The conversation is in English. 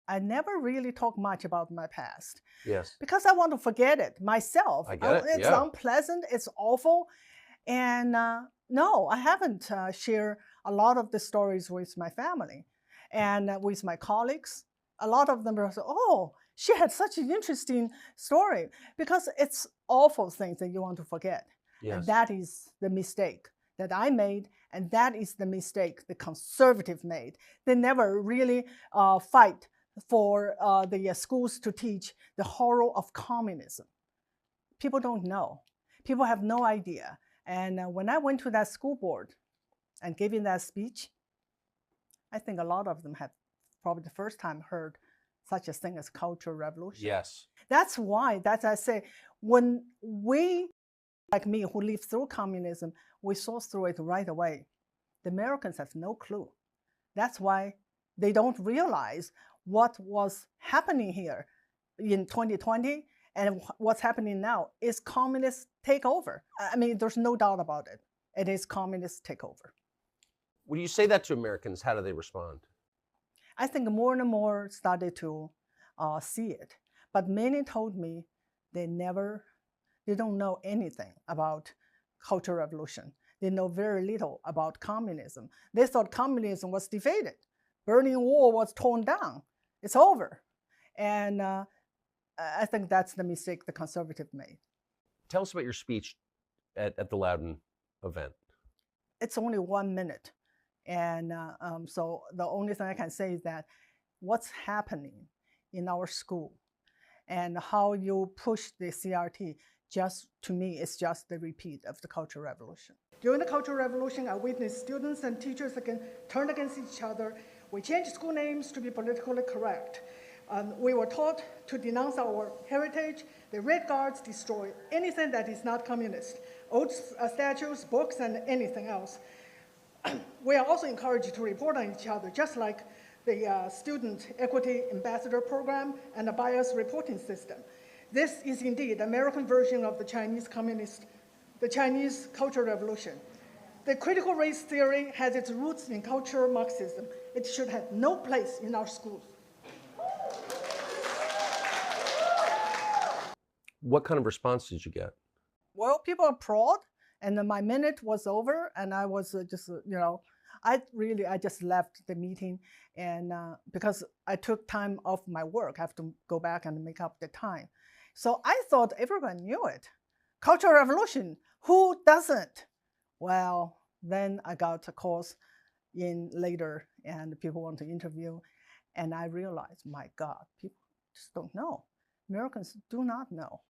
I never really talk much about my past Yes. because I want to forget it myself. I get it. It's Yeah. unpleasant, it's awful. And no, I haven't shared a lot of the stories with my family and with my colleagues. A lot of them are say, oh, she had such an interesting story because it's awful things that you want to forget. And Yes. that is the mistake that I made, and that is the mistake the conservative made. They never really fight for the schools to teach the horror of communism. People don't know. People have no idea. And when I went to that school board and giving that speech, I think a lot of them have probably the first time heard such a thing as cultural revolution. Yes. That's why, that's I say, when we, like me, who lived through communism, we saw through it right away. The Americans have no clue. That's why they don't realize what was happening here in 2020 and what's happening now is communist takeover. I mean, there's no doubt about it. It is communist takeover. When you say that to Americans, how do they respond? I think more and more started to see it, but many told me they don't know anything about Cultural Revolution. They know very little about communism. They thought communism was defeated. Berlin Wall was torn down. It's over. And I think that's the mistake the conservative made. Tell us about your speech at the Loudon event. It's only 1 minute. And so the only thing I can say is that what's happening in our school and how you push the CRT, just to me, is just the repeat of the Cultural Revolution. During the Cultural Revolution, I witnessed students and teachers turn against each other. We changed school names to be politically correct. We were taught to denounce our heritage. The Red Guards destroy anything that is not communist, old statues, books, and anything else. We are also encouraged to report on each other, just like the Student Equity Ambassador Program and the bias reporting system. This is indeed the American version of the Chinese Cultural Revolution. The critical race theory has its roots in cultural Marxism. It should have no place in our schools. What kind of response did you get? Well, people applaud, and then my minute was over, and I was just, I just left the meeting, and because I took time off my work, I have to go back and make up the time. So I thought everyone knew it. Cultural Revolution, who doesn't? Well, then I got a course in later, and people want to interview, and I realized, my God, people just don't know. Americans do not know.